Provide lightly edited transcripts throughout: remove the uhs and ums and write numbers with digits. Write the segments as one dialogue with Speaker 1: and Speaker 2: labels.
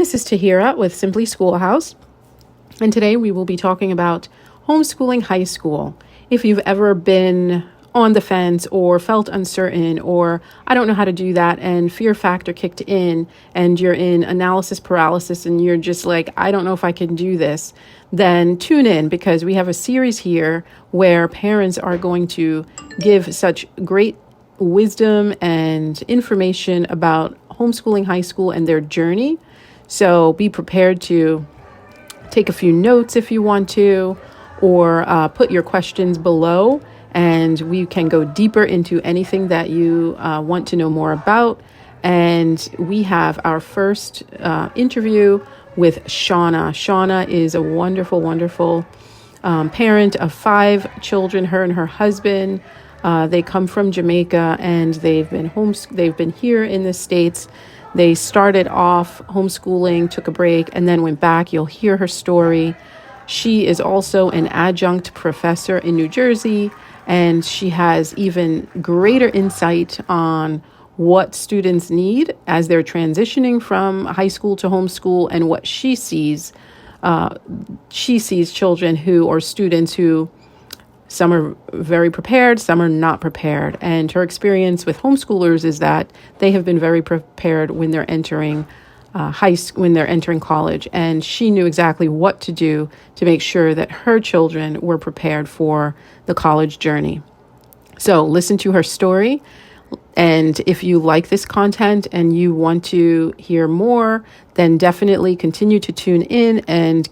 Speaker 1: This is Tahira with Simply Schoolhouse, and today we will be talking about homeschooling high school. If you've ever been on the fence or felt uncertain or I don't know how to do that and fear factor kicked in and you're in analysis paralysis and you're just like, I don't know if I can do this, then tune in because we have a series here where parents are going to give such great wisdom and information about homeschooling high school and their journey. So be prepared to take a few notes if you want to, or put your questions below, and we can go deeper into anything that you want to know more about. And we have our first interview with Shauna. Shauna is a wonderful, wonderful parent of 5 children, her and her husband. They come from Jamaica and they've been here in the States. They started off homeschooling, took a break, and then went back. You'll hear her story. She is also an adjunct professor in New Jersey, and she has even greater insight on what students need as they're transitioning from high school to homeschool and what she sees. She sees children who, or students who, some are very prepared, some are not prepared. And her experience with homeschoolers is that they have been very prepared when they're entering when they're entering college. And she knew exactly what to do to make sure that her children were prepared for the college journey. So listen to her story. And if you like this content and you want to hear more, then definitely continue to tune in and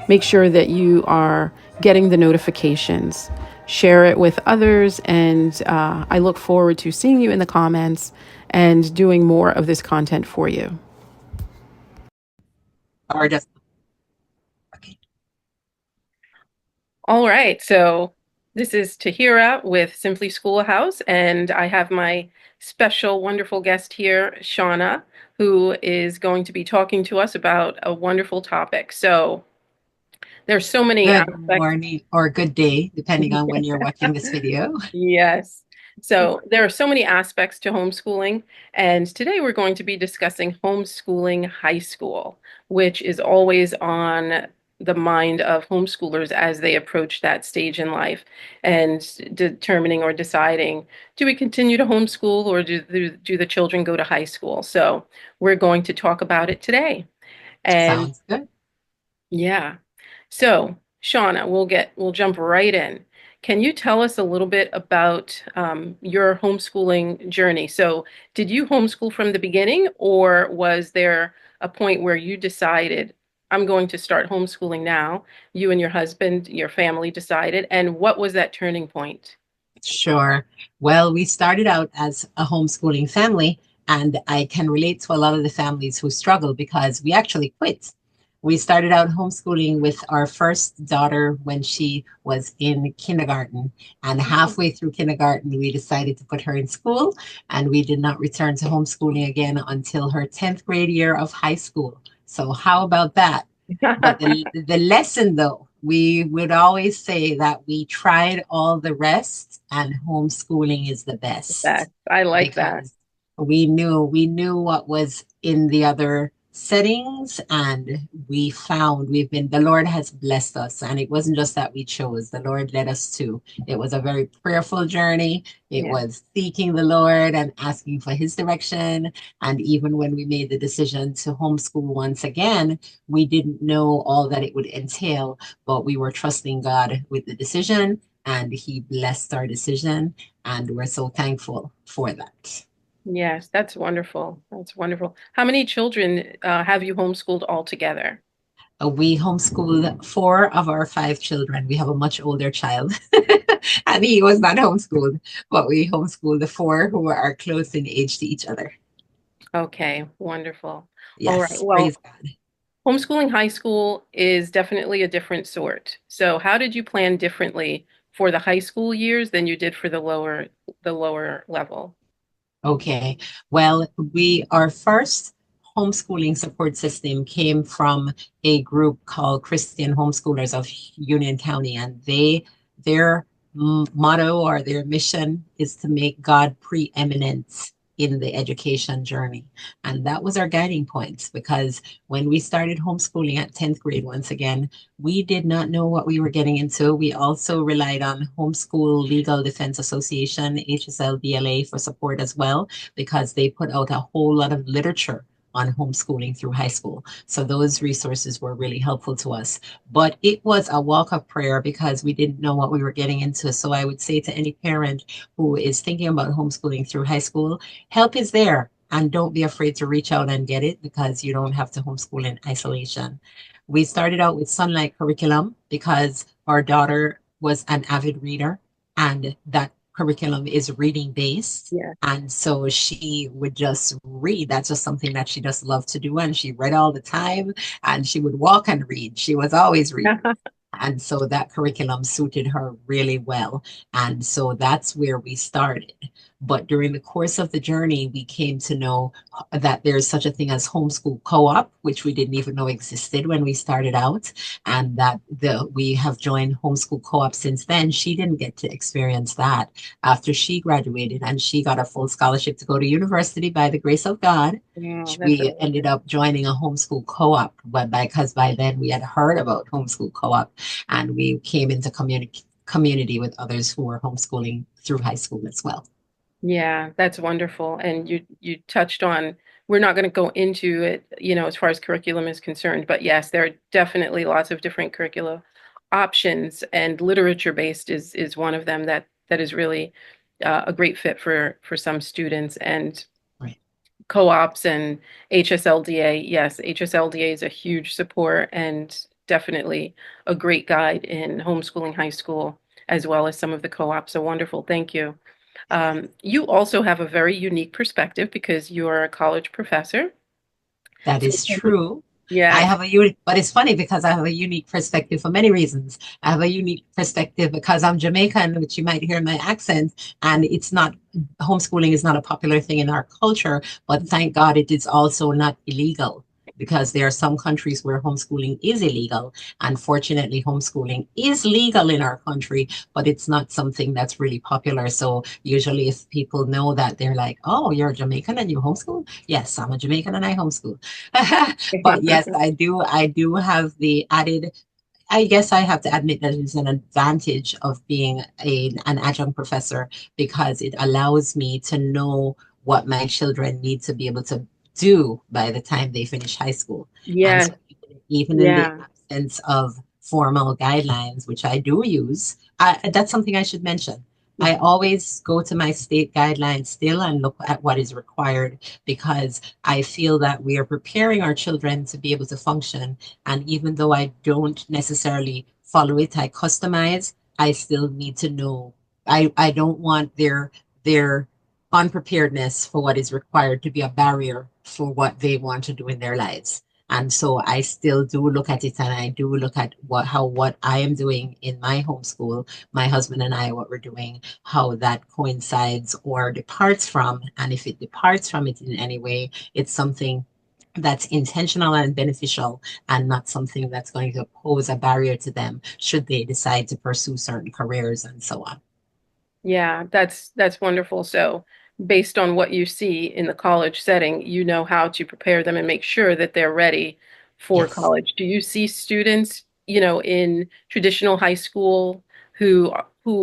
Speaker 1: make sure that you are getting the notifications. Share it with others, and I look forward to seeing you in the comments and doing more of this content for you.
Speaker 2: Or just okay.
Speaker 1: All right, so this is Tahira with Simply Schoolhouse, and I have my special, wonderful guest here, Shauna, who is going to be talking to us about a wonderful topic. So there's so many
Speaker 2: Good
Speaker 1: aspects.
Speaker 2: morning or good day, depending on when you're watching this video.
Speaker 1: Yes. So there are so many aspects to homeschooling, and today we're going to be discussing homeschooling high school, which is always on the mind of homeschoolers as they approach that stage in life and determining or deciding, do we continue to homeschool or do the children go to high school? So we're going to talk about it today. And
Speaker 2: Sounds good.
Speaker 1: yeah. So, Shauna, we'll jump right in. Can you tell us a little bit about your homeschooling journey? So, did you homeschool from the beginning, or was there a point where you decided, I'm going to start homeschooling now? You and your husband, your family decided, and what was that turning point?
Speaker 2: Sure. Well, we started out as a homeschooling family, and I can relate to a lot of the families who struggle because we actually quit. We started out homeschooling with our first daughter when she was in kindergarten. And halfway through kindergarten, we decided to put her in school, and we did not return to homeschooling again until her 10th grade year of high school. So, how about that? But the lesson, though, we would always say that we tried all the rest and homeschooling is the best
Speaker 1: That I like that.
Speaker 2: because we knew what was in the other settings, and the Lord has blessed us, and it wasn't just that we chose, the Lord led us to. It was a very prayerful journey. It
Speaker 1: Yeah.
Speaker 2: was seeking the Lord and asking for his direction. And even when we made the decision to homeschool once again, we didn't know all that it would entail, but we were trusting God with the decision, and he blessed our decision, and we're so thankful for that.
Speaker 1: Yes, that's wonderful. That's wonderful. How many children have you homeschooled altogether?
Speaker 2: We homeschooled 4 of our 5 children. We have a much older child, and he was not homeschooled, but we homeschooled the 4 who are close in age to each other.
Speaker 1: Okay, wonderful. All right.
Speaker 2: Yes,
Speaker 1: Well,
Speaker 2: praise God.
Speaker 1: homeschooling high school is definitely a different sort. So how did you plan differently for the high school years than you did for the lower level?
Speaker 2: Okay. Well, our first homeschooling support system came from a group called Christian Homeschoolers of Union County, and their motto or their mission is to make God preeminent in the education journey. And that was our guiding points because when we started homeschooling at 10th grade, once again, we did not know what we were getting into. We also relied on Homeschool Legal Defense Association, HSLDLA, for support as well, because they put out a whole lot of literature on homeschooling through high school. So those resources were really helpful to us. But it was a walk of prayer because we didn't know what we were getting into. So I would say to any parent who is thinking about homeschooling through high school, help is there. And don't be afraid to reach out and get it because you don't have to homeschool in isolation. We started out with Sunlight curriculum because our daughter was an avid reader, and that curriculum is reading based.
Speaker 1: Yeah.
Speaker 2: And so she would just read. That's just something that she just loved to do. And she read all the time, and she would walk and read. She was always reading. And so that curriculum suited her really well. And so that's where we started. But during the course of the journey, we came to know that there's such a thing as homeschool co-op, which we didn't even know existed when we started out, and that we have joined homeschool co-op since then. She didn't get to experience that after she graduated, and she got a full scholarship to go to university by the grace of God.
Speaker 1: Wow, that's
Speaker 2: We
Speaker 1: amazing.
Speaker 2: ended up joining a homeschool co-op, but because by then we had heard about homeschool co-op, and we came into community with others who were homeschooling through high school as well.
Speaker 1: Yeah, that's wonderful. And you touched on, we're not going to go into it, as far as curriculum is concerned, but yes, there are definitely lots of different curricula options, and literature based is one of them that is really a great fit for some students. And
Speaker 2: Right.
Speaker 1: co-ops and HSLDA, yes, HSLDA is a huge support and definitely a great guide in homeschooling high school, as well as some of the co-ops. So wonderful. Thank you. You also have a very unique perspective because you're a college professor.
Speaker 2: That
Speaker 1: So
Speaker 2: is true. I
Speaker 1: yes,
Speaker 2: have a unique, but it's funny because I have a unique perspective for many reasons. I have a unique perspective because I'm Jamaican, which you might hear in my accent, and it's not, homeschooling is not a popular thing in our culture, but thank God it is also not illegal because there are some countries where homeschooling is illegal. Unfortunately, homeschooling is legal in our country, but it's not something that's really popular. So usually if people know that, they're like, oh, you're Jamaican and you homeschool? Yes, I'm a Jamaican and I homeschool. But yes, I do have the added, I guess I have to admit that it's an advantage of being an adjunct professor because it allows me to know what my children need to be able to do by the time they finish high school. And
Speaker 1: yes,
Speaker 2: so even in the
Speaker 1: yeah,
Speaker 2: absence of formal guidelines, which I do use, that's something I should mention. I always go to my state guidelines still and look at what is required because I feel that we are preparing our children to be able to function. And even though I don't necessarily follow it, I customize, I still need to know. I don't want their unpreparedness for what is required to be a barrier for what they want to do in their lives. And so I still do look at it, and I do look at what I am doing in my homeschool, my husband and I, what we're doing, how that coincides or departs from. And if it departs from it in any way, it's something that's intentional and beneficial and not something that's going to pose a barrier to them should they decide to pursue certain careers and so on.
Speaker 1: yeah, that's wonderful. So based on what you see in the college setting, you know how to prepare them and make sure that they're ready for
Speaker 2: Yes,
Speaker 1: college. Do you see students, in traditional high school who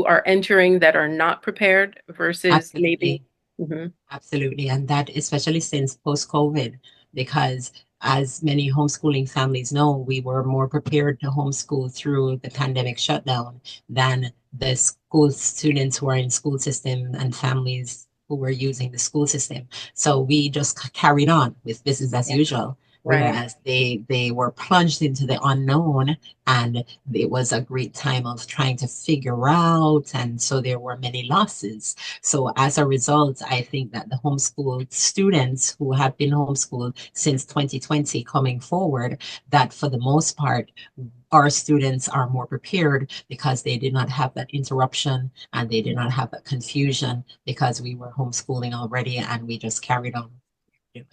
Speaker 1: are entering that are not prepared versus maybe?
Speaker 2: absolutely.
Speaker 1: Mhm.
Speaker 2: Absolutely. And that especially since post-COVID, because as many homeschooling families know, we were more prepared to homeschool through the pandemic shutdown than the school students who are in school system and families who were using the school system. So we just carried on with business as
Speaker 1: Yeah,
Speaker 2: usual,
Speaker 1: right.
Speaker 2: whereas they were plunged into the unknown, and it was a great time of trying to figure out. And so there were many losses. So as a result, I think that the homeschooled students who have been homeschooled since 2020 coming forward, that for the most part, our students are more prepared because they did not have that interruption and they did not have that confusion because we were homeschooling already and we just carried on doing.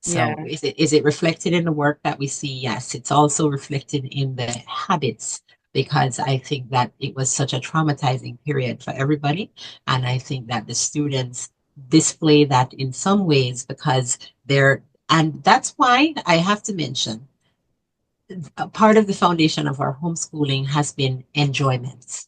Speaker 1: Yeah,
Speaker 2: So is it reflected in the work that we see? Yes, it's also reflected in the habits because I think that it was such a traumatizing period for everybody. And I think that the students display that in some ways because they're, and that's why I have to mention a part of the foundation of our homeschooling has been enjoyment,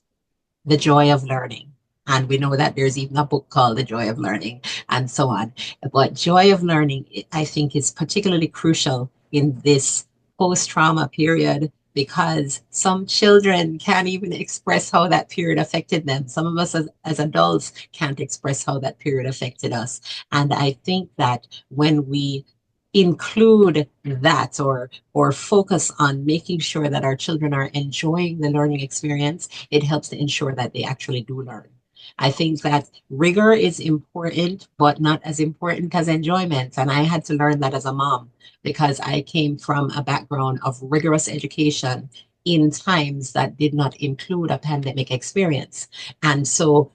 Speaker 2: the joy of learning. And we know that there's even a book called The Joy of Learning and so on. But joy of learning, I think, is particularly crucial in this post trauma period because some children can't even express how that period affected them. Some of us as adults can't express how that period affected us. And I think that when we include that or focus on making sure that our children are enjoying the learning experience, it helps to ensure that they actually do learn. I think that rigor is important, but not as important as enjoyment. And I had to learn that as a mom because I came from a background of rigorous education in times that did not include a pandemic experience. And so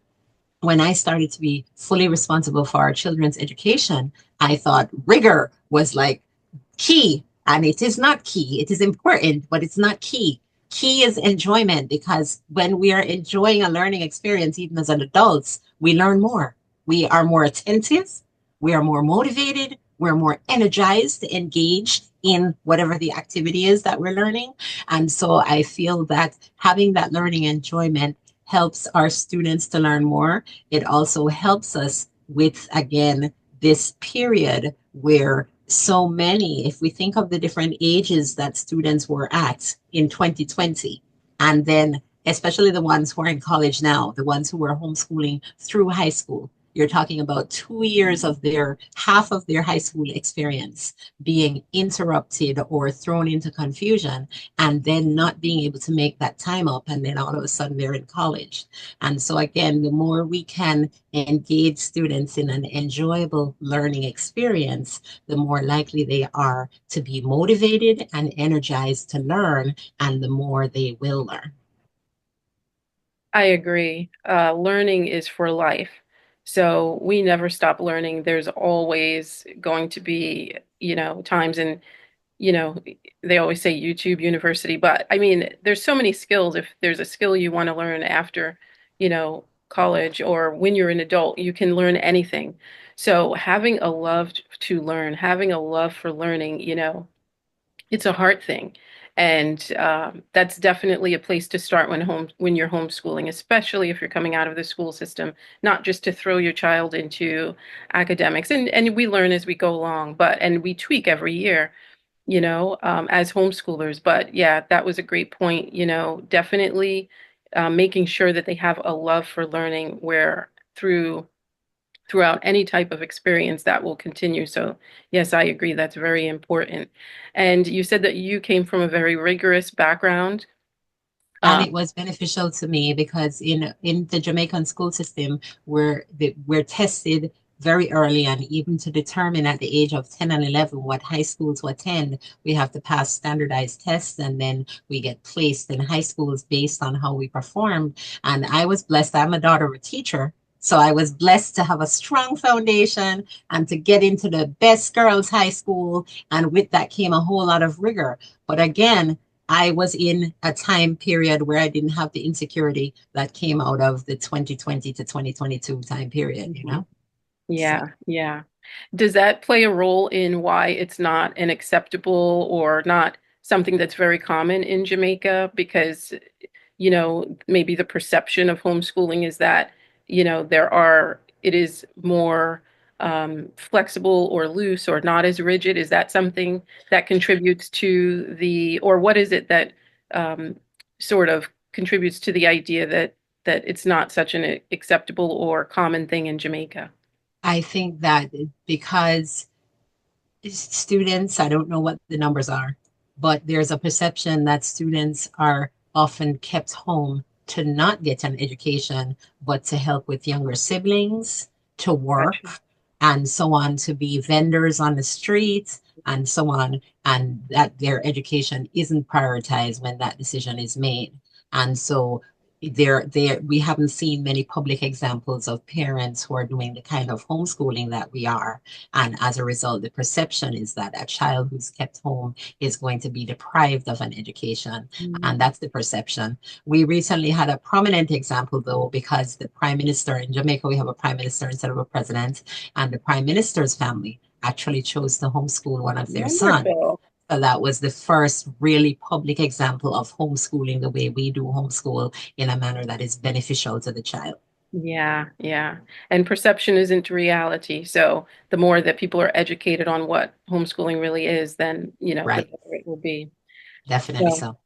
Speaker 2: when I started to be fully responsible for our children's education, I thought rigor was like key. And it is not key. It is important, but it's not key. Key is enjoyment because when we are enjoying a learning experience, even as an adults, we learn more. We are more attentive. We are more motivated. We're more energized, engaged in whatever the activity is that we're learning. And so I feel that having that learning enjoyment helps our students to learn more. It also helps us with, again, this period where so many, if we think of the different ages that students were at in 2020, and then especially the ones who are in college now, the ones who were homeschooling through high school, you're talking about 2 years of their half of their high school experience being interrupted or thrown into confusion and then not being able to make that time up and then all of a sudden they're in college. And so again, the more we can engage students in an enjoyable learning experience, the more likely they are to be motivated and energized to learn, and the more they will learn.
Speaker 1: I agree. Learning is for life. So we never stop learning. There's always going to be, times and, you know, they always say YouTube University, but I mean, there's so many skills. If there's a skill you want to learn after, college or when you're an adult, you can learn anything. So having a love to learn, having a love for learning, it's a heart thing. And that's definitely a place to start when you're homeschooling, especially if you're coming out of the school system, not just to throw your child into academics. And we learn as we go along, and we tweak every year, as homeschoolers. But yeah, that was a great point, definitely making sure that they have a love for learning where throughout any type of experience that will continue. So, yes, I agree. That's very important. And you said that you came from a very rigorous background.
Speaker 2: And
Speaker 1: Um,
Speaker 2: it was beneficial to me because in the Jamaican school system, we're tested very early, and even to determine at the age of 10 and 11 what high school to attend, we have to pass standardized tests, and then we get placed in high schools based on how we performed. And I was blessed. I'm a daughter of a teacher. So I was blessed to have a strong foundation and to get into the best girls' high school. And with that came a whole lot of rigor. But again, I was in a time period where I didn't have the insecurity that came out of the 2020 to 2022 time period, you
Speaker 1: Mhm.
Speaker 2: know? So
Speaker 1: Yeah, yeah. Does that play a role in why it's not an acceptable or not something that's very common in Jamaica? Because, maybe the perception of homeschooling is that, it is more flexible or loose or not as rigid. Is that something that contributes to or what is it that um, sort of contributes to the idea that it's not such an acceptable or common thing in Jamaica?
Speaker 2: I think that because students, I don't know what the numbers are, but there's a perception that students are often kept home to not get an education, but to help with younger siblings, to
Speaker 1: Gotcha.
Speaker 2: work, and so on, to be vendors on the streets, and so on, and that their education isn't prioritized when that decision is made. And so we haven't seen many public examples of parents who are doing the kind of homeschooling that we are. And as a result, the perception is that a child who's kept home is going to be deprived of an education. And
Speaker 1: Mm.
Speaker 2: that's the perception. We recently had a prominent example, though, because the prime minister in Jamaica, we have a prime minister instead of a president, and the prime minister's family actually chose to homeschool one of their sons.
Speaker 1: Wonderful.
Speaker 2: So that was the first really public example of homeschooling the way we do homeschool in a manner that is beneficial to the child.
Speaker 1: Yeah, yeah. And perception isn't reality. So the more that people are educated on what homeschooling really is, then, the
Speaker 2: Right.
Speaker 1: better it will be.
Speaker 2: Definitely
Speaker 1: So
Speaker 2: so.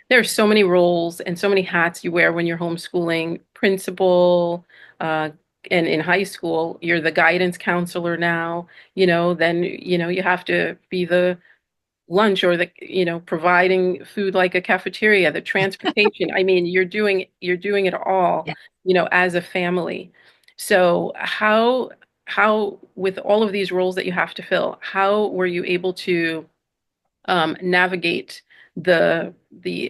Speaker 1: there are so many roles and so many hats you wear when you're homeschooling. Principal, uh, and in high school, you're the guidance counselor now, then, you have to be the lunch or the providing food like a cafeteria, the transportation. I mean, you're doing it all,
Speaker 2: Yeah.
Speaker 1: as a family. So how with all of these roles that you have to fill, how were you able to navigate the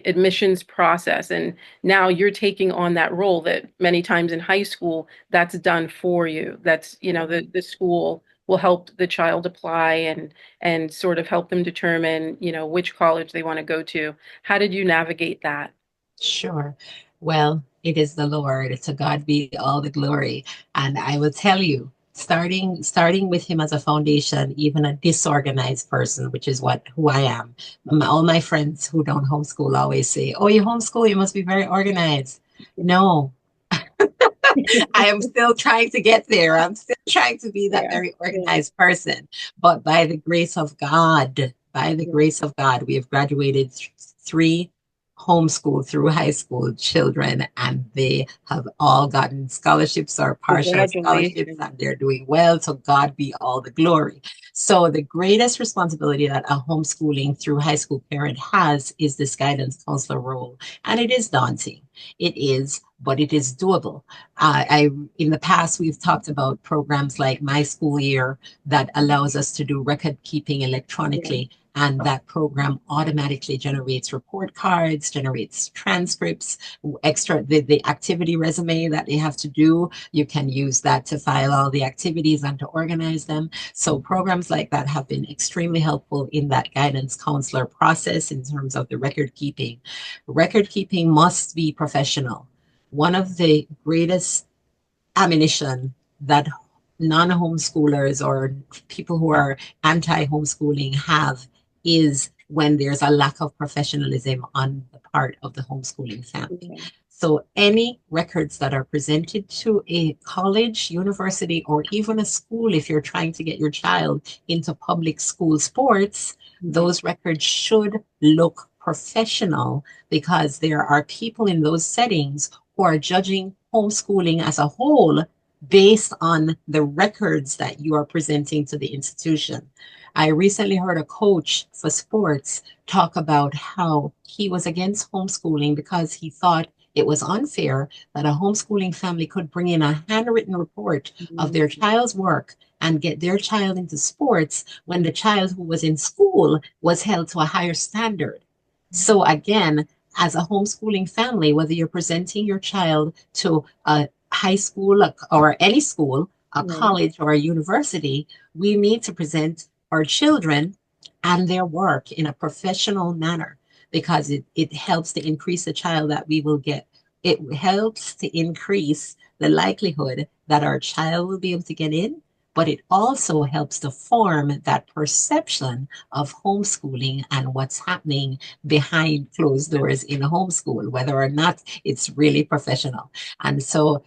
Speaker 1: admissions process? And now you're taking on that role that many times in high school that's done for you. That's, the school will help the child apply and sort of help them determine, which college they want to go to. How did you navigate that?
Speaker 2: Sure. Well, it is the Lord. To God be all the glory. And I will tell you, starting with him as a foundation, even a disorganized person, which is who I am. All my friends who don't homeschool always say, "Oh, you homeschool, you must be very organized." No, I am still trying to get there. I'm still trying to be that
Speaker 1: Yeah,
Speaker 2: very
Speaker 1: yeah,
Speaker 2: organized person. But by the
Speaker 1: yeah.
Speaker 2: grace of God, we have graduated three homeschool through high school children, and they have all gotten scholarships or partial scholarships,
Speaker 1: Congratulations.
Speaker 2: and they're doing well. So God be all the glory. So the greatest responsibility that a homeschooling through high school parent has is this guidance counselor role. And it is daunting. It is, but it is doable. I in the past we've talked about programs like My School Year that allows us to do record keeping
Speaker 1: Yeah.
Speaker 2: electronically, and that program automatically generates report cards, generates transcripts, the activity resume that they have to do. You can use that to file all the activities and to organize them. So programs like that have been extremely helpful in that guidance counselor process in terms of the record keeping. Record keeping must be professional. One of the greatest ammunition that non-homeschoolers or people who are anti-homeschooling have is when there's a lack of professionalism on the part of the homeschooling family.
Speaker 1: Yeah.
Speaker 2: So any records that are presented to a college, university, or even a school, if you're trying to get your child into public school sports,
Speaker 1: Mhm.
Speaker 2: those records should look professional, because there are people in those settings who are judging homeschooling as a whole based on the records that you are presenting to the institution. I recently heard a coach for sports talk about how he was against homeschooling because he thought it was unfair that a homeschooling family could bring in a handwritten report of their
Speaker 1: Mhm.
Speaker 2: child's work and get their child into sports when the child who was in school was held to a higher standard. So again, as a homeschooling family, whether you're presenting your child to a high school or any school, a
Speaker 1: Right.
Speaker 2: college or a university, we need to present our children and their work in a professional manner, because it helps to increase the child that we will get. It helps to increase the likelihood that our child will be able to get in, but it also helps to form that perception of homeschooling and what's happening behind closed doors in a homeschool, whether or not it's really professional. And so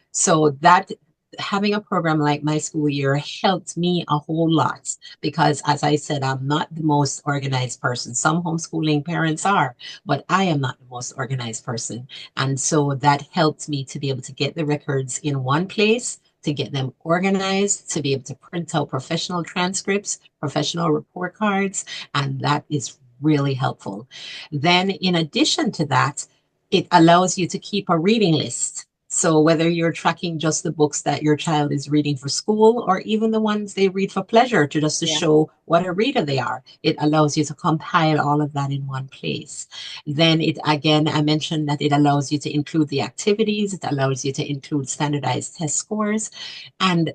Speaker 2: that having a program like My School Year helped me a whole lot, because as I said, I'm not the most organized person. Some homeschooling parents are, but I am not the most organized person. And so that helped me to be able to get the records in one place, to get them organized, to be able to print out professional transcripts, professional report cards, and that is really helpful. Then, in addition to that, it allows you to keep a reading list. So whether you're tracking just the books that your child is reading for school or even the ones they read for pleasure to just to
Speaker 1: Yeah.
Speaker 2: show what a reader they are, it allows you to compile all of that in one place. Then it again, I mentioned that it allows you to include the activities, it allows you to include standardized test scores. And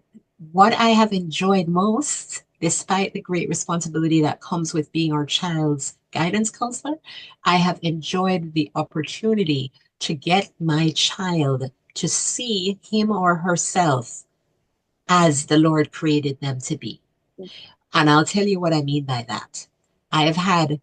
Speaker 2: what I have enjoyed most, despite the great responsibility that comes with being our child's guidance counselor, I have enjoyed the opportunity to get my child to see him or herself as the Lord created them to be. And I'll tell you what I mean by that. I have had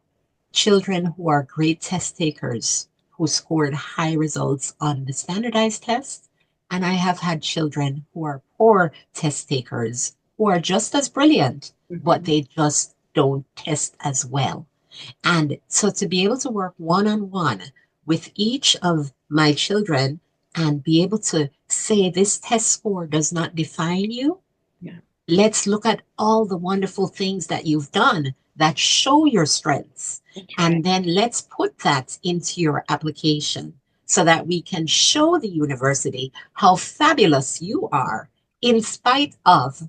Speaker 2: children who are great test takers who scored high results on the standardized test. And I have had children who are poor test takers who are just as brilliant, but
Speaker 1: Mhm.
Speaker 2: they just don't test as well. And so to be able to work one on one with each of my children and be able to say this test score does not define you,
Speaker 1: Yeah.
Speaker 2: let's look at all the wonderful things that you've done that show your strengths.
Speaker 1: That's right.
Speaker 2: And then let's put that into your application so that we can show the university how fabulous you are in spite of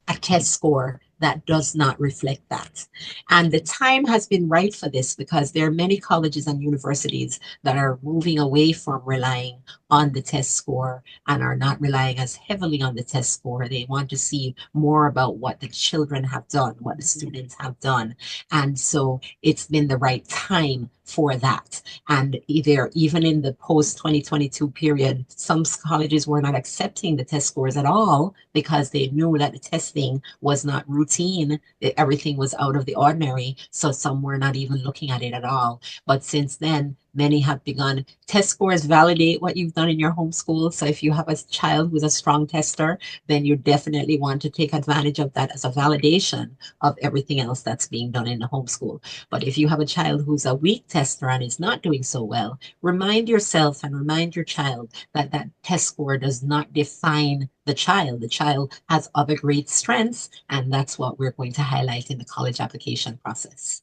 Speaker 2: a test score that does not reflect that. And the time has been right for this because there are many colleges and universities that are moving away from relying on the test score and are not relying as heavily on the test score. They want to see more about what the children have done, what the
Speaker 1: Mhm.
Speaker 2: students have done. And so it's been the right time for that. And either even in the post 2022 period, some colleges were not accepting the test scores at all because they knew that the testing was not routine, that everything was out of the ordinary. So some were not even looking at it at all. But since then, many have begun. Test scores validate what you've done in your homeschool. So if you have a child who's a strong tester, then you definitely want to take advantage of that as a validation of everything else that's being done in the homeschool. But if you have a child who's a weak tester and is not doing so well, remind yourself and remind your child that that test score does not define the child. The child has other great strengths, and that's what we're going to highlight in the college application process.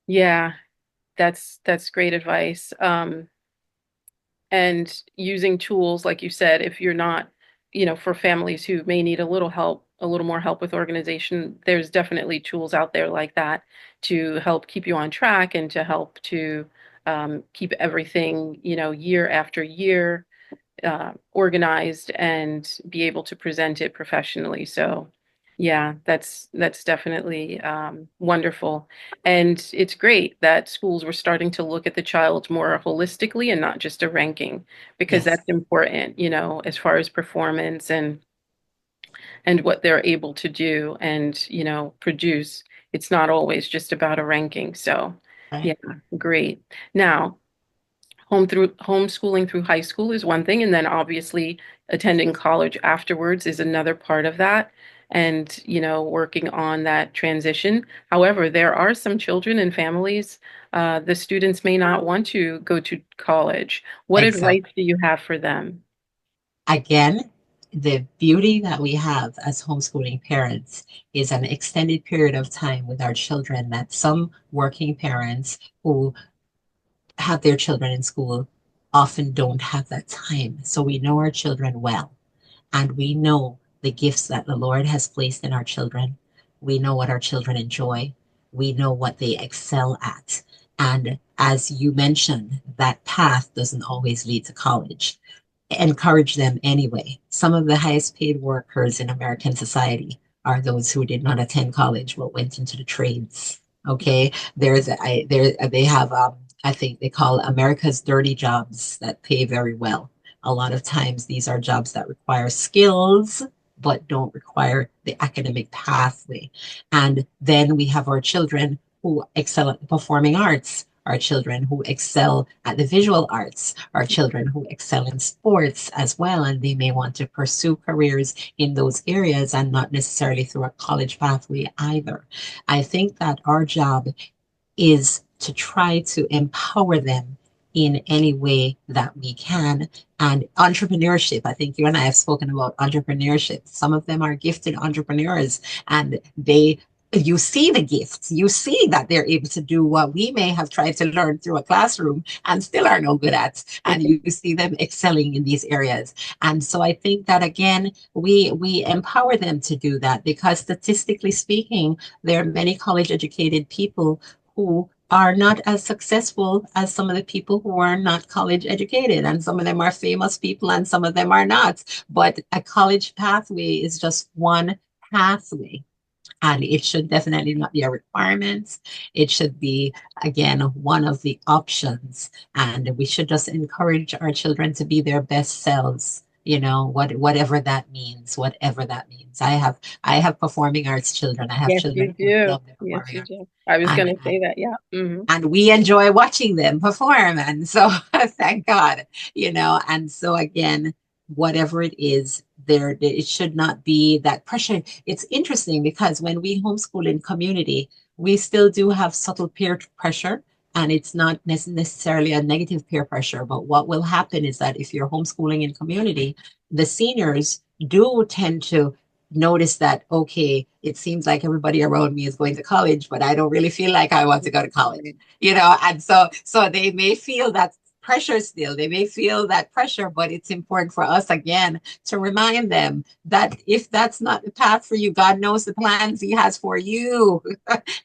Speaker 1: Yeah, that's great advice. And using tools, like you said, if you're not, for families who may need a little help, a little more help with organization, there's definitely tools out there like that to help keep you on track and to help to keep everything, year after year organized and be able to present it professionally. So, yeah, that's definitely wonderful, and it's great that schools were starting to look at the child more holistically and not just a ranking, because
Speaker 2: Yes,
Speaker 1: that's important, as far as performance and what they're able to do and produce. It's not always just about a ranking. So,
Speaker 2: right.
Speaker 1: yeah, great. Now, homeschooling through high school is one thing, and then obviously attending college afterwards is another part of that, and working on that transition. However, there are some children and families, the students may not want to go to college. What advice
Speaker 2: Exactly.
Speaker 1: do you have for them?
Speaker 2: Again, the beauty that we have as homeschooling parents is an extended period of time with our children that some working parents who have their children in school often don't have that time. So we know our children well, and we know the gifts that the Lord has placed in our children. We know what our children enjoy. We know what they excel at. And as you mentioned, that path doesn't always lead to college. Encourage them anyway. Some of the highest paid workers in American society are those who did not attend college but went into the trades. Okay, they have I think they call America's dirty jobs that pay very well. A lot of times these are jobs that require skills but don't require the academic pathway. And then we have our children who excel at the performing arts, our children who excel at the visual arts, our children who excel in sports as well, and they may want to pursue careers in those areas and not necessarily through a college pathway either. I think that our job is to try to empower them in any way that we can. And entrepreneurship, I think you and I have spoken about entrepreneurship. Some of them are gifted entrepreneurs and they you see the gifts. You see that they're able to do what we may have tried to learn through a classroom and still are no good at. And you see them excelling in these areas. And so I think that again, we empower them to do that because statistically speaking, there are many college educated people who are not as successful as some of the people who are not college educated. And some of them are famous people and some of them are not. But a college pathway is just one pathway. And it should definitely not be a requirement. It should be, again, one of the options. And we should just encourage our children to be their best selves, whatever that means, whatever that means. I have performing arts children. I have
Speaker 1: Yes,
Speaker 2: children
Speaker 1: you
Speaker 2: who
Speaker 1: do.
Speaker 2: love their
Speaker 1: Yes,
Speaker 2: performing
Speaker 1: you
Speaker 2: arts.
Speaker 1: do. I was going
Speaker 2: And
Speaker 1: to say that. Yeah.
Speaker 2: and we enjoy watching them perform. And so thank God, and so again, whatever it is, there it should not be that pressure. It's interesting because when we homeschool in community, we still do have subtle peer pressure. And it's not necessarily a negative peer pressure, but what will happen is that if you're homeschooling in community, the seniors do tend to notice that, okay, it seems like everybody around me is going to college, but I don't really feel like I want to go to college,
Speaker 1: Mhm.
Speaker 2: and so they may feel that pressure still. They may feel that pressure, but it's important for us again to remind them that if that's not the path for you, God knows the plans He has for you,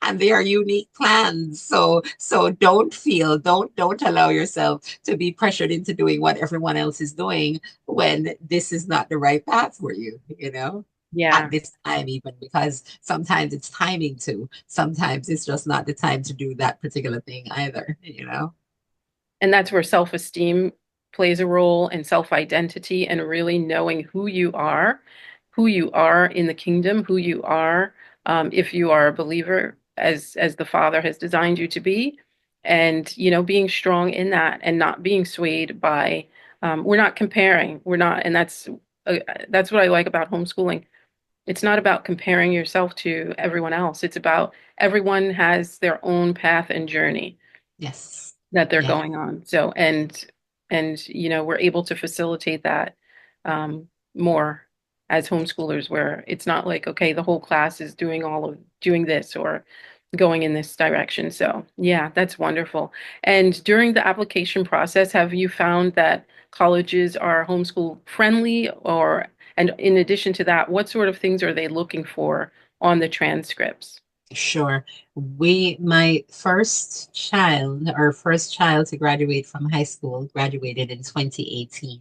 Speaker 2: and they are unique plans. So don't allow yourself to be pressured into doing what everyone else is doing when this is not the right path for you. At
Speaker 1: Yeah.
Speaker 2: this time, even because sometimes it's timing too. Sometimes it's just not the time to do that particular thing either.
Speaker 1: And that's where self-esteem plays a role and self-identity and really knowing who you are in the kingdom, who you are, if you are a believer as the Father has designed you to be, and being strong in that and not being swayed by we're not comparing, we're not, and that's what I like about homeschooling. It's not about comparing yourself to everyone else. It's about everyone has their own path and journey
Speaker 2: Yes.
Speaker 1: that they're
Speaker 2: Yeah.
Speaker 1: going on. So, and we're able to facilitate that more as homeschoolers, where it's not like, okay, the whole class is doing this or going in this direction. So, yeah, that's wonderful. And during the application process, have you found that colleges are homeschool friendly, and in addition to that, what sort of things are they looking for on the transcripts?
Speaker 2: Sure. My first child to graduate from high school graduated in 2018.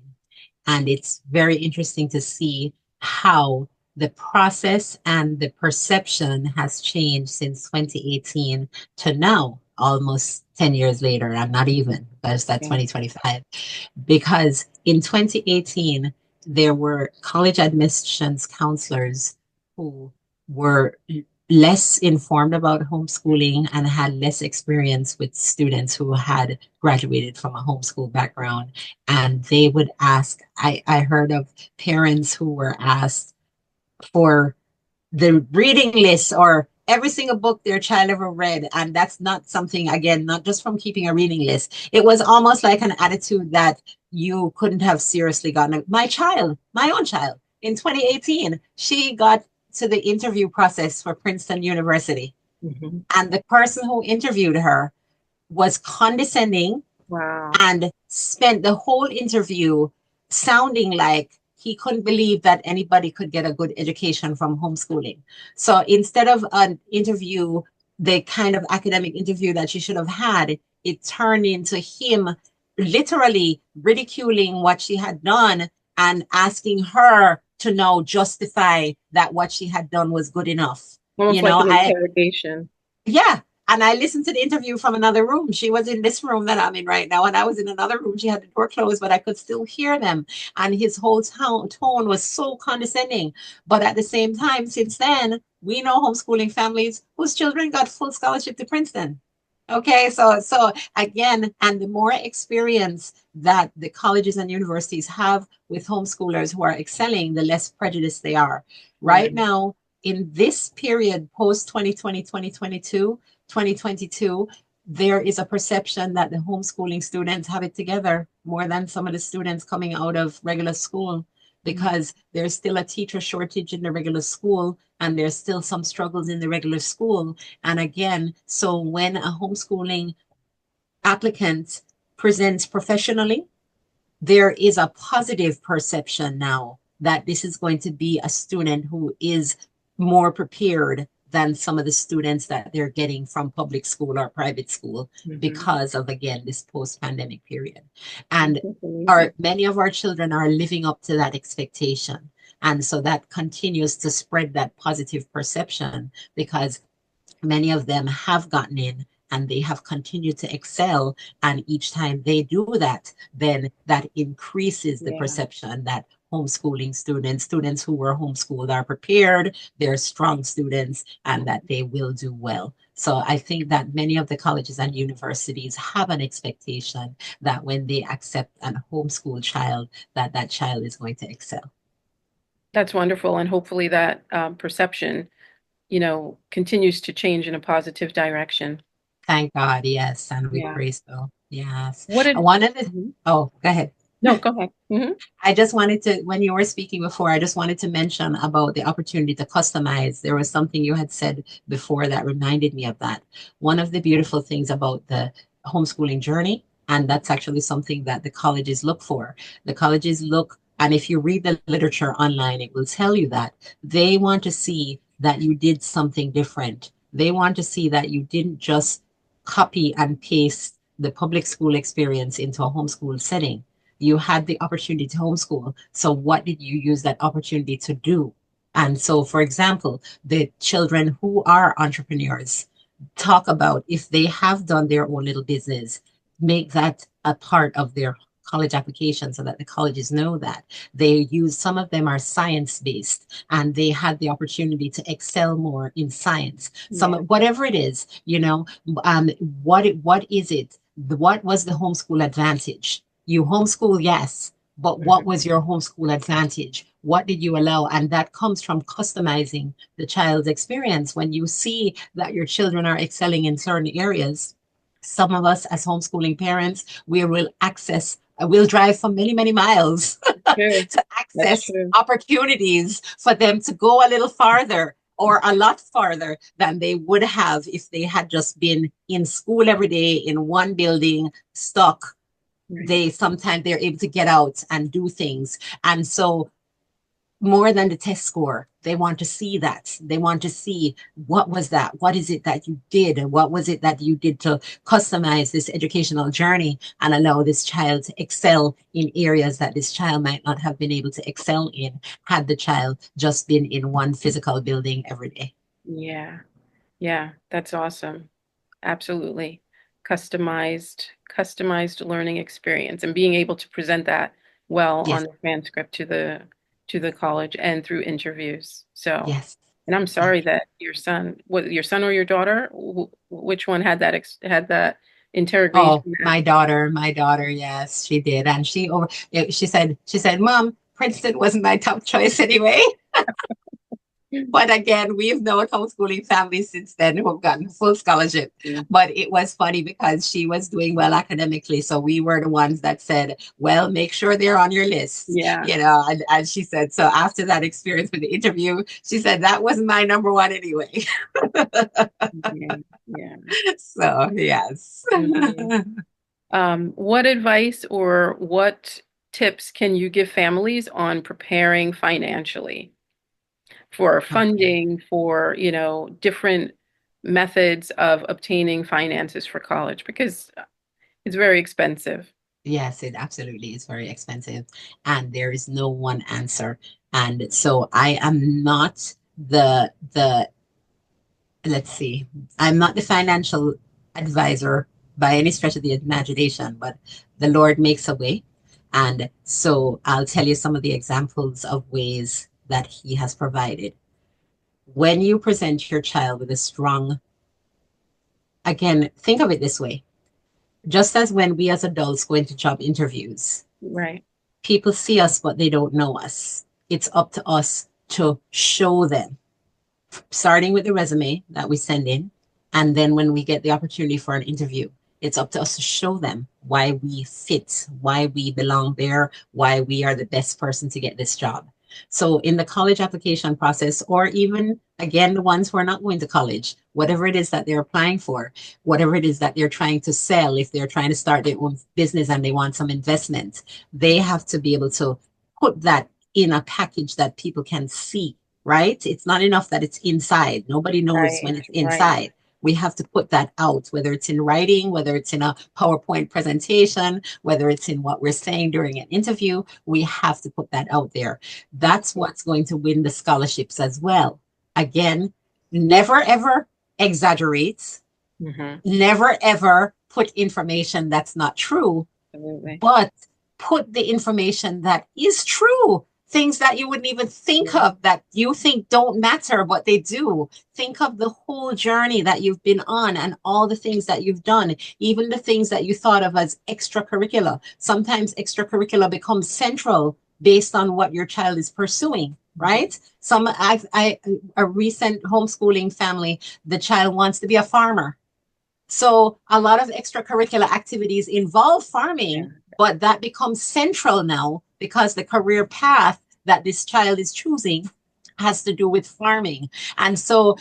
Speaker 2: And it's very interesting to see how the process and the perception has changed since 2018 to now, almost 10 years later, and not even, because that's
Speaker 1: Yeah.
Speaker 2: 2025. Because in 2018, there were college admissions counselors who were less informed about homeschooling and had less experience with students who had graduated from a homeschool background. And they would ask, I heard of parents who were asked for the reading list or every single book their child ever read. And that's not something, again, not just from keeping a reading list. It was almost like an attitude that you couldn't have seriously gotten. My own child, in 2018, she got to the interview process for Princeton University.
Speaker 1: Mhm.
Speaker 2: And the person who interviewed her was condescending
Speaker 1: Wow.
Speaker 2: and spent the whole interview sounding like he couldn't believe that anybody could get a good education from homeschooling. So instead of an interview, the kind of academic interview that she should have had, it turned into him literally ridiculing what she had done and asking her to now justify that what she had done was good enough.
Speaker 1: Almost
Speaker 2: You
Speaker 1: like
Speaker 2: know,
Speaker 1: an
Speaker 2: I
Speaker 1: interrogation.
Speaker 2: yeah. And I listened to the interview from another room. She was in this room that I'm in right now, and I was in another room. She had the door closed, but I could still hear them. And his whole tone was so condescending. But at the same time, since then, we know homeschooling families whose children got full scholarship to Princeton. Okay, so again, and the more experience that the colleges and universities have with homeschoolers who are excelling, the less prejudiced they are. Right
Speaker 1: Right.
Speaker 2: now, in this period post 2020, 2022, 2022, there is a perception that the homeschooling students have it together more than some of the students coming out of regular school. because there's still a teacher shortage in the regular school, and there's still some struggles in the regular school. And again, so when a homeschooling applicant presents professionally, there is a positive perception now that this is going to be a student who is more prepared than some of the students that they're getting from public school or private school
Speaker 1: Mm-hmm.
Speaker 2: because of, again, this post-pandemic period. And
Speaker 1: That's amazing.
Speaker 2: many of our children are living up to that expectation. And so that continues to spread that positive perception because many of them have gotten in and they have continued to excel. And each time they do that, then that increases the
Speaker 1: Yeah.
Speaker 2: perception that homeschooling students who were homeschooled are prepared, they're strong students, and that they will do well. So I think that many of the colleges and universities have an expectation that when they accept a homeschool child, that that child is going to excel.
Speaker 1: That's wonderful. And hopefully that perception, continues to change in a positive direction.
Speaker 2: Thank God, yes, and we
Speaker 1: Yeah.
Speaker 2: pray so. Yes.
Speaker 1: What
Speaker 2: I
Speaker 1: did,
Speaker 2: wanted to,
Speaker 1: Mhm.
Speaker 2: oh, go ahead.
Speaker 1: No, go ahead.
Speaker 2: I just wanted to, when you were speaking before, I just wanted to mention about the opportunity to customize. There was something you had said before that reminded me of that. One of the beautiful things about the homeschooling journey, and that's actually something that the colleges look for. The colleges look, and if you read the literature online, it will tell you that they want to see that you did something different. They want to see that you didn't just copy and paste the public school experience into a homeschool setting. You had the opportunity to homeschool. So what did you use that opportunity to do? And so, for example, the children who are entrepreneurs talk about if they have done their own little business, make that a part of their college application so that the colleges know that they use some of them are science based and they had the opportunity to excel more in science, some
Speaker 1: Yeah.
Speaker 2: whatever it is, what is it, what was the homeschool advantage? You homeschool, yes, but what
Speaker 1: Mhm.
Speaker 2: was your homeschool advantage? What did you allow? And that comes from customizing the child's experience. When you see that your children are excelling in certain areas, some of us as homeschooling parents, we will we'll drive for many, many miles
Speaker 1: True.
Speaker 2: to
Speaker 1: That's
Speaker 2: access
Speaker 1: true.
Speaker 2: opportunities for them to go a little farther or a lot farther than they would have if they had just been in school every day in one building, stuck.
Speaker 1: Right.
Speaker 2: They're able to get out and do things. And so more than the test score, they want to see that. They want to see what was that? What is it that you did? And what was it that you did to customize this educational journey and allow this child to excel in areas that this child might not have been able to excel in had the child just been in one physical building every day.
Speaker 1: Yeah. Yeah. That's awesome. Absolutely. Customized learning experience and being able to present that well on
Speaker 2: Yes,
Speaker 1: the transcript to the college and through interviews. So,
Speaker 2: yes,
Speaker 1: and I'm
Speaker 2: yes.
Speaker 1: sorry that your son or your daughter, which one had had that interrogation?
Speaker 2: Oh, my daughter, yes, she did. And she said, Mom, Princeton wasn't my top choice anyway. But again, we've known homeschooling families since then who've gotten full scholarship. But it was funny because she was doing well academically. So we were the ones that said, well, make sure they're on your list,
Speaker 1: Yeah.
Speaker 2: and she said, so after that experience with the interview, she said, that wasn't my number one anyway.
Speaker 1: Yeah. Yeah.
Speaker 2: So, yes.
Speaker 1: Mhm. What advice or what tips can you give families on preparing financially for
Speaker 2: Okay.
Speaker 1: funding, for, different methods of obtaining finances for college? Because it's very expensive.
Speaker 2: Yes, it absolutely is very expensive, and there is no one answer. And so I am not the let's see, I'm not the financial advisor by any stretch of the imagination, but the Lord makes a way. And so I'll tell you some of the examples of ways that He has provided. When you present your child with a strong, again, think of it this way, just as when we as adults go into job interviews,
Speaker 1: Right.
Speaker 2: people see us, but they don't know us. It's up to us to show them, starting with the resume that we send in. And then when we get the opportunity for an interview, It's up to us to show them why we fit, why we belong there, why we are the best person to get this job. So in the college application process, or even again, the ones who are not going to college, whatever it is that they're applying for, whatever it is that they're trying to sell, if they're trying to start their own business and they want some investment, they have to be able to put that in a package that people can see, right? It's not enough that it's inside. Nobody knows
Speaker 3: Right,
Speaker 2: when it's
Speaker 3: right.
Speaker 2: inside. We have to put that out, whether it's in writing, whether it's in a PowerPoint presentation, whether it's in what we're saying during an interview. We have to put that out there. That's what's going to win the scholarships as well. Again, never ever exaggerate,
Speaker 3: Mm-hmm.
Speaker 2: never ever put information that's not true,
Speaker 3: Absolutely.
Speaker 2: but put the information that is true. Things that you wouldn't even think
Speaker 3: Yeah.
Speaker 2: of that you think don't matter, but they do. Think of the whole journey that you've been on and all the things that you've done, even the things that you thought of as extracurricular. Sometimes extracurricular becomes central based on what your child is pursuing, right? A recent homeschooling family, the child wants to be a farmer. So a lot of extracurricular activities involve
Speaker 3: Yeah.
Speaker 2: farming, but that becomes central now because the career path that this child is choosing has to do with farming. And so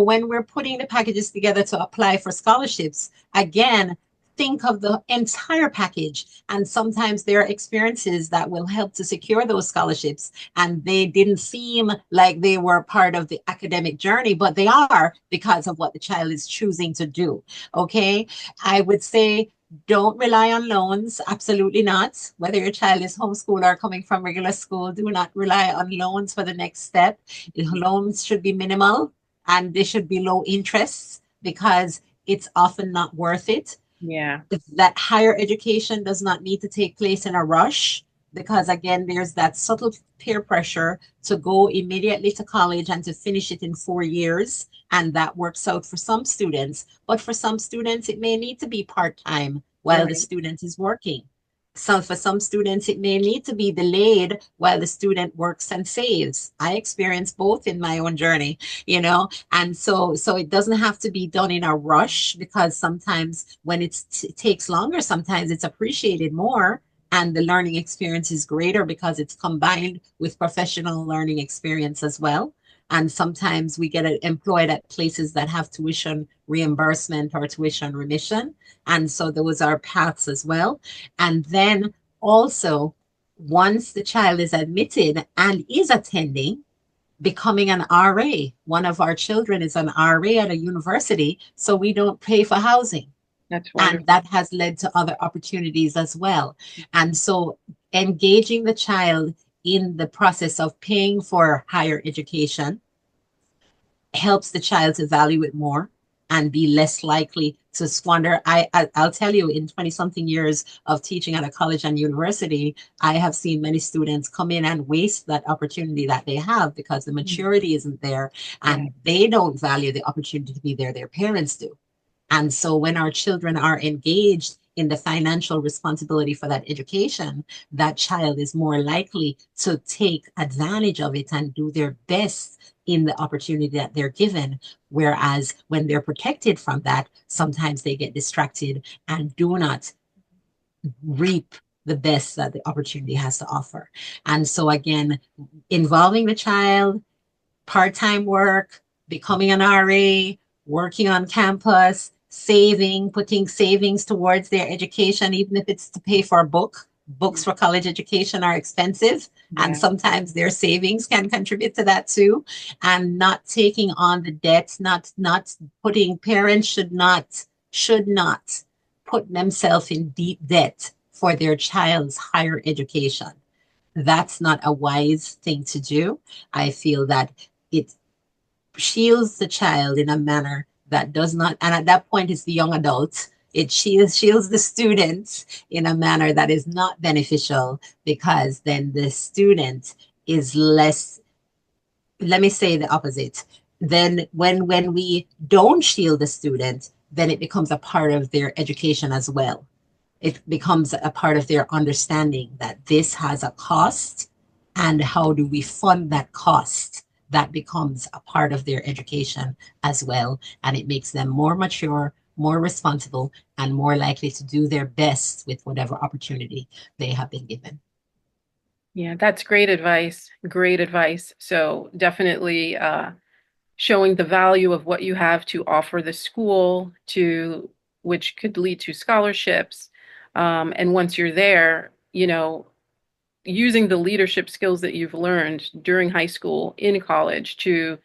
Speaker 2: when we're putting the packages together to apply for scholarships, again, think of the entire package. And sometimes there are experiences that will help to secure those scholarships. And they didn't seem like they were part of the academic journey, but they are because of what the child is choosing to do. Okay. I would say don't rely on loans. Absolutely not. Whether your child is homeschooled or coming from regular school, do not rely on loans for the next step. Loans should be minimal and they should be low interest because it's often not worth it.
Speaker 3: Yeah.
Speaker 2: That higher education does not need to take place in a rush because again there's that subtle peer pressure to go immediately to college and to finish it in 4 years, and that works out for some students, but for some students it may need to be part-time while the
Speaker 3: Right.
Speaker 2: student is working. So for some students it may need to be delayed while the student works and saves. I experienced both in my own journey, you know. And so it doesn't have to be done in a rush because sometimes when it takes longer, sometimes it's appreciated more and the learning experience is greater because it's combined with professional learning experience as well. And sometimes we get employed at places that have tuition reimbursement or tuition remission. And so those are paths as well. And then also, once the child is admitted and is attending, becoming an RA. One of our children is an RA at a university, so we don't pay for housing.
Speaker 3: That's
Speaker 2: And
Speaker 3: wonderful.
Speaker 2: that has led to other opportunities as well. And so engaging the child in the process of paying for higher education helps the child to value it more and be less likely to squander. I'll tell you, in 20 something years of teaching at a college and university, I have seen many students come in and waste that opportunity that they have because the
Speaker 3: Mm.
Speaker 2: maturity isn't there
Speaker 3: Yeah.
Speaker 2: and they don't value the opportunity to be there. Their parents do. And so when our children are engaged in the financial responsibility for that education, that child is more likely to take advantage of it and do their best in the opportunity that they're given. Whereas when they're protected from that, sometimes they get distracted and do not reap the best that the opportunity has to offer. And so again, involving the child, part-time work, becoming an RA, working on campus, saving, putting savings towards their education, even if it's to pay for a book. Books for college education are expensive, and
Speaker 3: Yeah.
Speaker 2: sometimes their savings can contribute to that too. And not taking on the debt, not putting parents should not put themselves in deep debt for their child's higher education. That's not a wise thing to do. I feel that it shields the child in a manner that does not, and at that point, it's the young adult. It shields the student in a manner that is not beneficial because then the student is less, let me say the opposite. Then when we don't shield the student, then it becomes a part of their education as well. It becomes a part of their understanding that this has a cost and how do we fund that cost. That becomes a part of their education as well. And it makes them more mature, more responsible, and more likely to do their best with whatever opportunity they have been given.
Speaker 1: Yeah, that's great advice. Great advice. So definitely showing the value of what you have to offer the school to which could lead to scholarships. And once you're there, using the leadership skills that you've learned during high school in college to,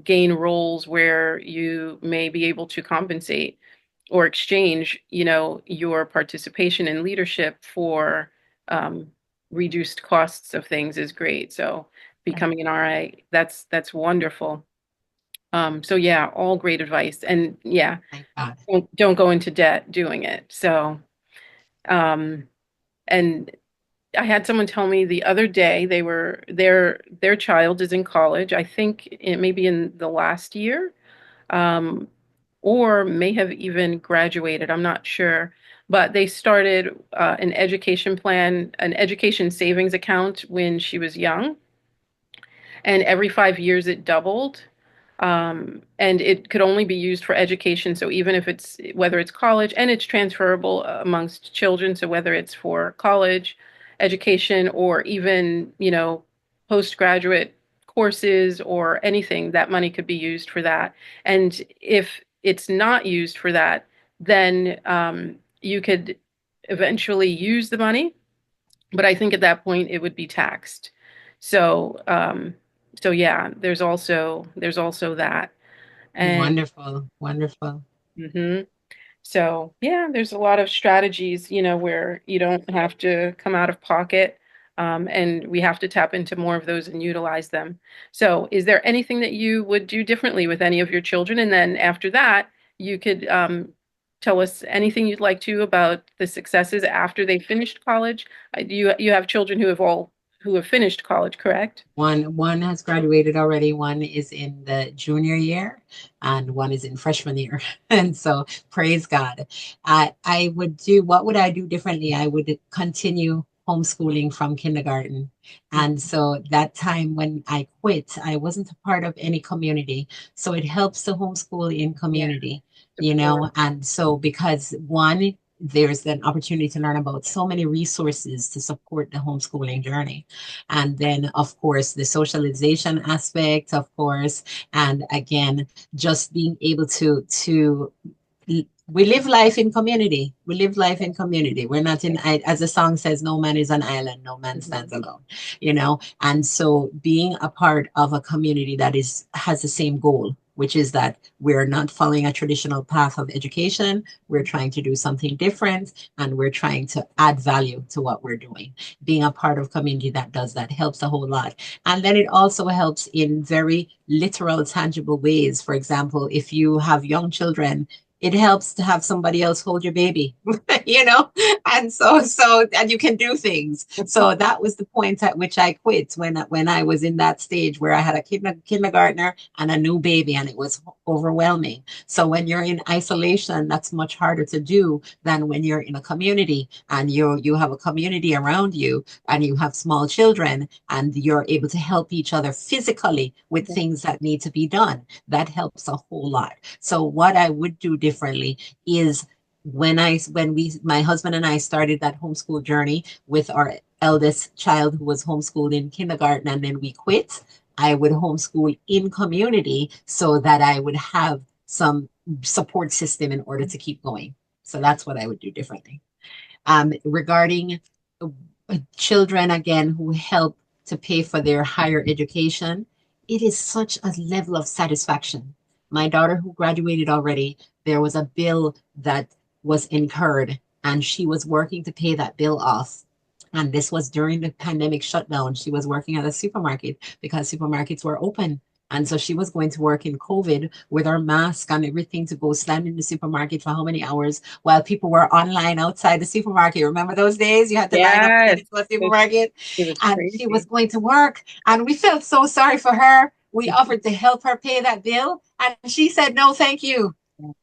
Speaker 1: gain roles where you may be able to compensate or exchange, your participation in leadership for um, reduced costs of things is great. So becoming an RA, that's wonderful. So yeah, all great advice. And yeah,
Speaker 2: Thank God.
Speaker 1: don't go into debt doing it. So um, and I had someone tell me the other day their child is in college. I think it may be in the last year, um, or may have even graduated. I'm not sure. But they started an education plan, an education savings account when she was young, and every 5 years it doubled. And it could only be used for education. So even if it's whether it's college, and it's transferable amongst children. So whether it's for college education or even, postgraduate courses or anything, that money could be used for that. And if it's not used for that, then you could eventually use the money, but I think at that point it would be taxed. So, so yeah, there's also that, and
Speaker 2: Wonderful, wonderful.
Speaker 1: mhm. So yeah, there's a lot of strategies, where you don't have to come out of pocket, and we have to tap into more of those and utilize them. So, is there anything that you would do differently with any of your children? And then after that, you could tell us anything you'd like to about the successes after they finished college. You have children who have finished college, correct?
Speaker 2: One has graduated already, one is in the junior year, and one is in freshman year. And so praise God. I would do what would I do differently? I would continue homeschooling from kindergarten. And so that time when I quit, I wasn't a part of any community. So it helps to homeschool in
Speaker 1: Yeah,
Speaker 2: community,
Speaker 1: support.
Speaker 2: and so because one, there's an opportunity to learn about so many resources to support the homeschooling journey. And then, of course, the socialization aspect, of course, and again, just being able to we live life in community. We live life in community. We're not in, as the song says, no man is an island, no man
Speaker 1: Mhm.
Speaker 2: stands alone, And so being a part of a community that has the same goal, which is that we're not following a traditional path of education. We're trying to do something different, and we're trying to add value to what we're doing. Being a part of community that does that helps a whole lot. And then it also helps in very literal, tangible ways. For example, if you have young children, it helps to have somebody else hold your baby, you know? And and you can do things. So that was the point at which I quit, when I was in that stage where I had a kindergartner and a new baby, and it was overwhelming. So when you're in isolation, that's much harder to do than when you're in a community, and you have a community around you, and you have small children, and you're able to help each other physically with things that need to be done. That helps a whole lot. So what I would do differently is, my husband and I started that homeschool journey with our eldest child, who was homeschooled in kindergarten, and then we quit. I would homeschool in community so that I would have some support system in order to keep going. So that's what I would do differently. Regarding children, again, who help to pay for their higher education, it is such a level of satisfaction. My daughter, who graduated already, there was a bill that was incurred, and she was working to pay that bill off. And this was during the pandemic shutdown. She was working at a supermarket because supermarkets were open. And so she was going to work in COVID with her mask and everything, to go stand in the supermarket for how many hours while people were online outside the supermarket. Remember those days? You had to line up to get
Speaker 1: Yes,
Speaker 2: into a
Speaker 1: it,
Speaker 2: supermarket.
Speaker 1: it was
Speaker 2: And she was
Speaker 1: crazy.
Speaker 2: going to work. And we felt so sorry for her. We offered to help her pay that bill. And she said, no, thank you.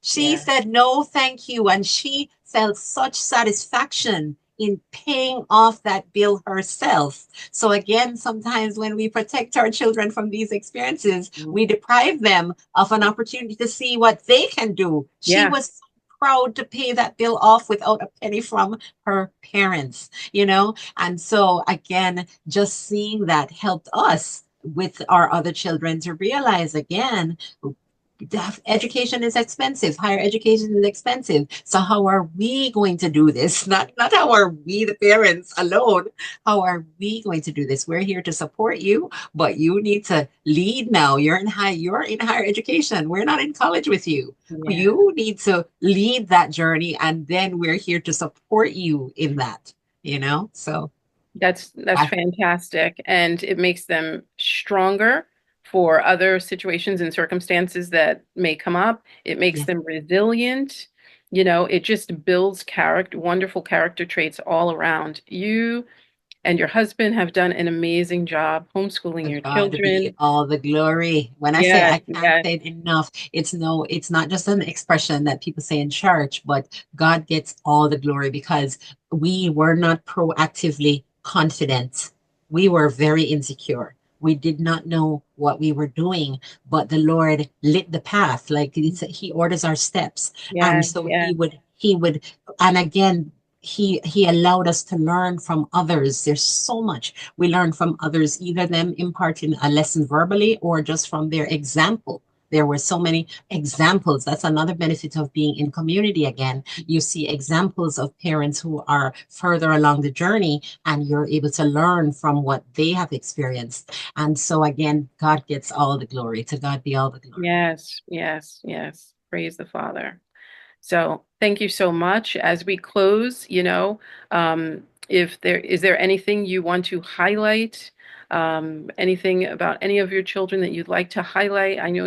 Speaker 2: She
Speaker 1: Yeah.
Speaker 2: said, no, thank you. And she felt such satisfaction in paying off that bill herself. So again, sometimes when we protect our children from these experiences, we deprive them of an opportunity to see what they can do. She
Speaker 1: Yeah,
Speaker 2: was so proud to pay that bill off without a penny from her parents, you know? And so again, just seeing that helped us with our other children to realize again, education is expensive. Higher education is expensive. So how are we going to do this? Not how are we the parents alone. How are we going to do this? We're here to support you, but you need to lead now. You're in higher education. We're not in college with you.
Speaker 1: yeah.
Speaker 2: You need to lead that journey, and then we're here to support you in that, So
Speaker 1: That's
Speaker 2: I,
Speaker 1: fantastic. And it makes them stronger for other situations and circumstances that may come up. It makes
Speaker 2: yeah.
Speaker 1: them resilient. It just builds wonderful character traits all around. You and your husband have done an amazing job homeschooling
Speaker 2: To
Speaker 1: your
Speaker 2: God be
Speaker 1: children.
Speaker 2: all the glory. When I say
Speaker 1: Yes,
Speaker 2: I can't
Speaker 1: yes,
Speaker 2: say it enough, it's not just an expression that people say in church, but God gets all the glory because we were not proactively confident. We were very insecure. We did not know what we were doing, but the Lord lit the path. Like he orders our steps. And
Speaker 1: yes,
Speaker 2: so
Speaker 1: yes,
Speaker 2: and again, he allowed us to learn from others. There's so much we learn from others, either them imparting a lesson verbally or just from their example. There were so many examples. That's another benefit of being in community again. You see examples of parents who are further along the journey, and you're able to learn from what they have experienced. And so, again, God gets all the glory. To God be all the glory.
Speaker 1: yes, yes, yes. Praise the Father. So thank you so much. As we close, if there anything you want to highlight, anything about any of your children that you'd like to highlight? I know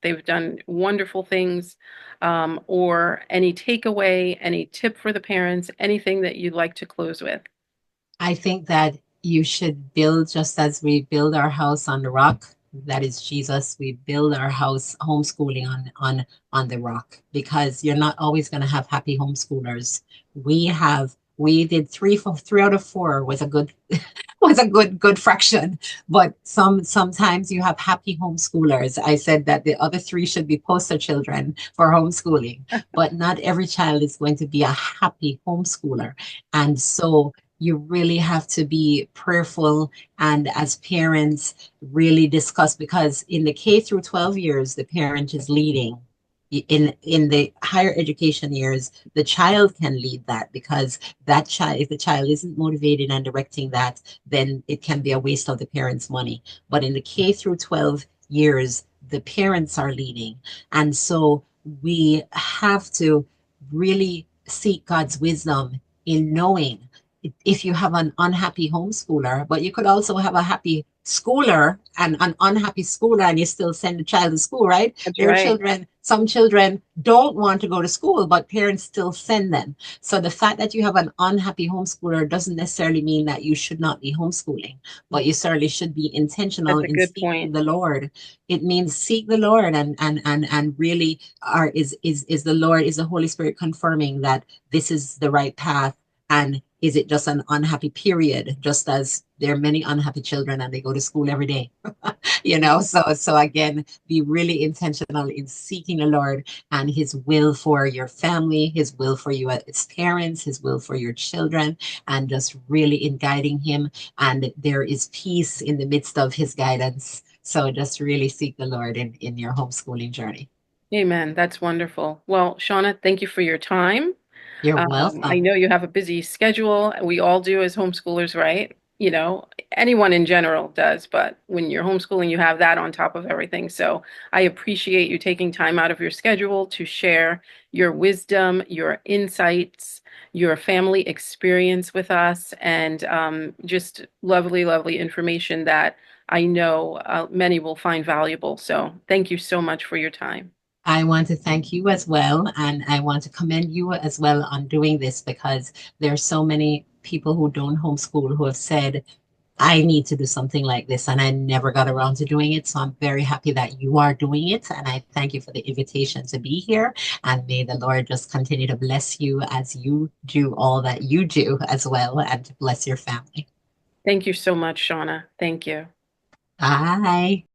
Speaker 1: they've done wonderful things, or any takeaway, any tip for the parents, anything that you'd like to close with.
Speaker 2: I think that you should build just as we build our house on the rock. That is Jesus. We build our house homeschooling on the rock because you're not always going to have happy homeschoolers. We did three out of four was a good was a good fraction. But sometimes you have happy homeschoolers. I said that the other three should be poster children for homeschooling, but not every child is going to be a happy homeschooler. And so you really have to be prayerful and as parents really discuss because in the K through 12 years the parent is leading. In the higher education years the child can lead that because that child if the child isn't motivated and directing that then it can be a waste of the parents money, but in the K through 12 years the parents are leading. And so we have to really seek God's wisdom in knowing if you have an unhappy homeschooler, but you could also have a happy schooler and an unhappy schooler, and you still send the child to school, right?
Speaker 1: That's
Speaker 2: There are
Speaker 1: right.
Speaker 2: children, some children don't want to go to school, but parents still send them. So the fact that you have an unhappy homeschooler doesn't necessarily mean that you should not be homeschooling, but you certainly should be intentional
Speaker 1: That's a
Speaker 2: in
Speaker 1: good
Speaker 2: seeking
Speaker 1: point.
Speaker 2: the Lord. It means seek the Lord and really is the Lord, is the Holy Spirit confirming that this is the right path, and is it just an unhappy period, just as there are many unhappy children and they go to school every day? So again, be really intentional in seeking the Lord and his will for your family, his will for you as parents, his will for your children, and just really in guiding him. And there is peace in the midst of his guidance. So just really seek the Lord in your homeschooling journey.
Speaker 1: Amen. That's wonderful. Well, Shauna, thank you for your time.
Speaker 2: You're
Speaker 1: I
Speaker 2: welcome.
Speaker 1: know you have a busy schedule. We all do as homeschoolers, right? Anyone in general does, but when you're homeschooling, you have that on top of everything. So I appreciate you taking time out of your schedule to share your wisdom, your insights, your family experience with us, and just lovely, lovely information that I know many will find valuable. So thank you so much for your time.
Speaker 2: I want to thank you as well, and I want to commend you as well on doing this because there are so many people who don't homeschool who have said I need to do something like this, and I never got around to doing it. So I'm very happy that you are doing it. And I thank you for the invitation to be here. And may the Lord just continue to bless you as you do all that you do as well, and to bless your family.
Speaker 1: Thank you so much, Shauna. Thank you.
Speaker 2: Bye.